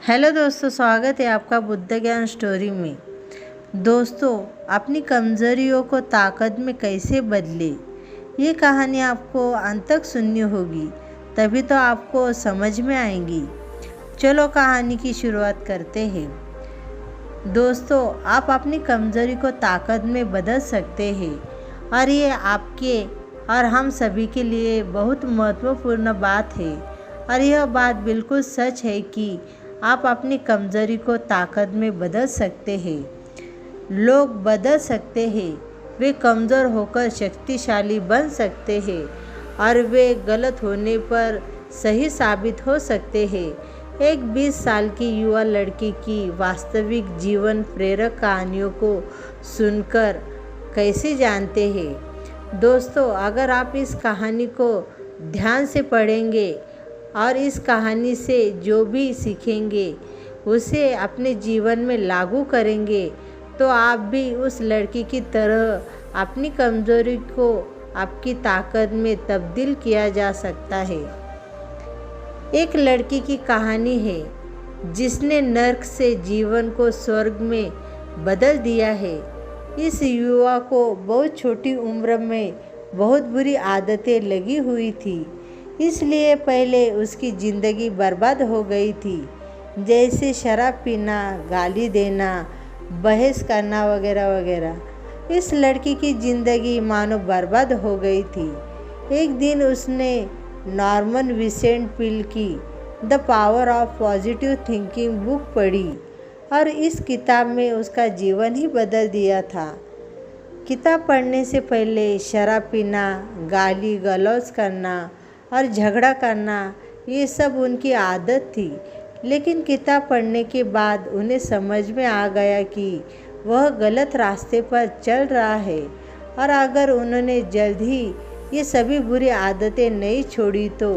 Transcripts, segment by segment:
Hello दोस्तों, स्वागत है आपका बुद्ध ज्ञान स्टोरी में। दोस्तों, अपनी कमज़ोरियों को ताकत में कैसे बदले, ये कहानी आपको अंत तक सुननी होगी, तभी तो आपको समझ में आएगी। चलो कहानी की शुरुआत करते हैं। दोस्तों, आप अपनी कमज़ोरी को ताकत में बदल सकते हैं और ये आपके और हम सभी के लिए बहुत महत्वपूर्ण बात है। और यह बात बिल्कुल सच है कि आप अपनी कमज़ोरी को ताकत में बदल सकते हैं। लोग बदल सकते हैं, वे कमज़ोर होकर शक्तिशाली बन सकते हैं और वे गलत होने पर सही साबित हो सकते हैं। एक 20 साल की युवा लड़की की वास्तविक जीवन प्रेरक कहानियों को सुनकर कैसे जानते हैं। दोस्तों, अगर आप इस कहानी को ध्यान से पढ़ेंगे और इस कहानी से जो भी सीखेंगे उसे अपने जीवन में लागू करेंगे तो आप भी उस लड़की की तरह अपनी कमज़ोरी को आपकी ताकत में तब्दील किया जा सकता है। एक लड़की की कहानी है जिसने नर्क से जीवन को स्वर्ग में बदल दिया है। इस युवा को बहुत छोटी उम्र में बहुत बुरी आदतें लगी हुई थी, इसलिए पहले उसकी ज़िंदगी बर्बाद हो गई थी, जैसे शराब पीना, गाली देना, बहस करना वगैरह वगैरह। इस लड़की की ज़िंदगी मानो बर्बाद हो गई थी। एक दिन उसने नॉर्मन विसेंट पील की the power of positive thinking book पढ़ी और इस किताब में उसका जीवन ही बदल दिया था। किताब पढ़ने से पहले शराब पीना, गाली गलौज करना और झगड़ा करना ये सब उनकी आदत थी, लेकिन किताब पढ़ने के बाद उन्हें समझ में आ गया कि वह गलत रास्ते पर चल रहा है और अगर उन्होंने जल्द ही ये सभी बुरी आदतें नहीं छोड़ी तो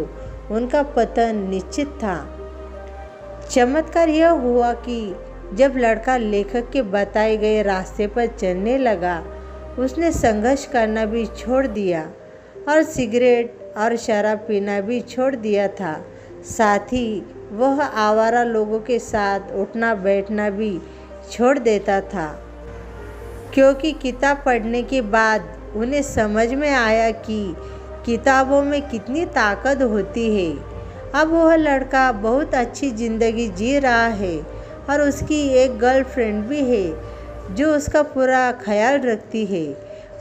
उनका पतन निश्चित था। चमत्कार यह हुआ कि जब लड़का लेखक के बताए गए रास्ते पर चलने लगा, उसने संघर्ष करना भी छोड़ दिया और सिगरेट और शराब पीना भी छोड़ दिया था। साथ ही वह आवारा लोगों के साथ उठना बैठना भी छोड़ देता था, क्योंकि किताब पढ़ने के बाद उन्हें समझ में आया कि किताबों में कितनी ताकत होती है। अब वह लड़का बहुत अच्छी ज़िंदगी जी रहा है और उसकी एक गर्लफ्रेंड भी है जो उसका पूरा ख्याल रखती है।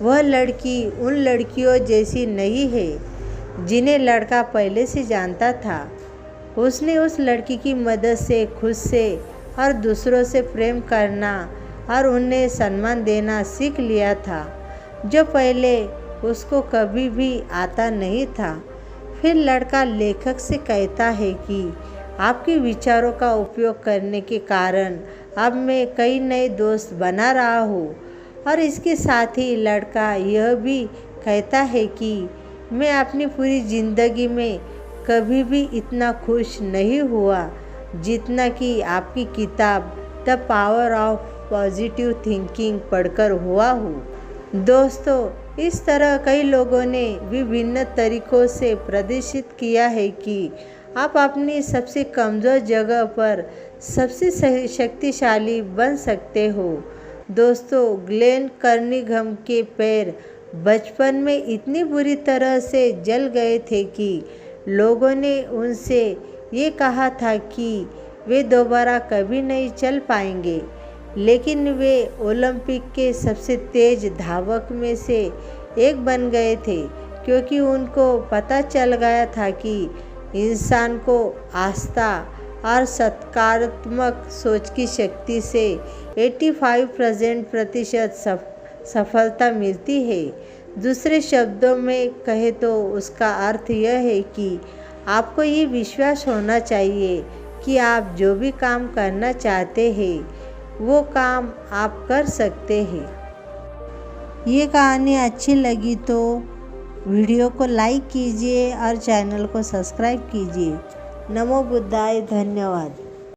वह लड़की उन लड़कियों जैसी नहीं है जिन्हें लड़का पहले से जानता था। उसने उस लड़की की मदद से खुद से और दूसरों से प्रेम करना और उन्हें सम्मान देना सीख लिया था, जो पहले उसको कभी भी आता नहीं था। फिर लड़का लेखक से कहता है कि आपके विचारों का उपयोग करने के कारण अब मैं कई नए दोस्त बना रहा हूँ। और इसके साथ ही लड़का यह भी कहता है कि मैं अपनी पूरी ज़िंदगी में कभी भी इतना खुश नहीं हुआ जितना कि आपकी किताब the power of positive thinking पढ़कर हुआ हूँ। दोस्तों, इस तरह कई लोगों ने विभिन्न तरीक़ों से प्रदर्शित किया है कि आप अपनी सबसे कमज़ोर जगह पर सबसे शक्तिशाली बन सकते हो। दोस्तों, ग्लेन कर्निघन के पैर बचपन में इतनी बुरी तरह से जल गए थे कि लोगों ने उनसे ये कहा था कि वे दोबारा कभी नहीं चल पाएंगे, लेकिन वे ओलंपिक के सबसे तेज धावक में से एक बन गए थे, क्योंकि उनको पता चल गया था कि इंसान को आस्था और सकारात्मक सोच की शक्ति से 85% सफलता मिलती है। दूसरे शब्दों में कहे तो उसका अर्थ यह है कि आपको ये विश्वास होना चाहिए कि आप जो भी काम करना चाहते हैं वो काम आप कर सकते हैं। ये कहानी अच्छी लगी तो वीडियो को लाइक कीजिए और चैनल को सब्सक्राइब कीजिए। नमो बुद्धाय। धन्यवाद।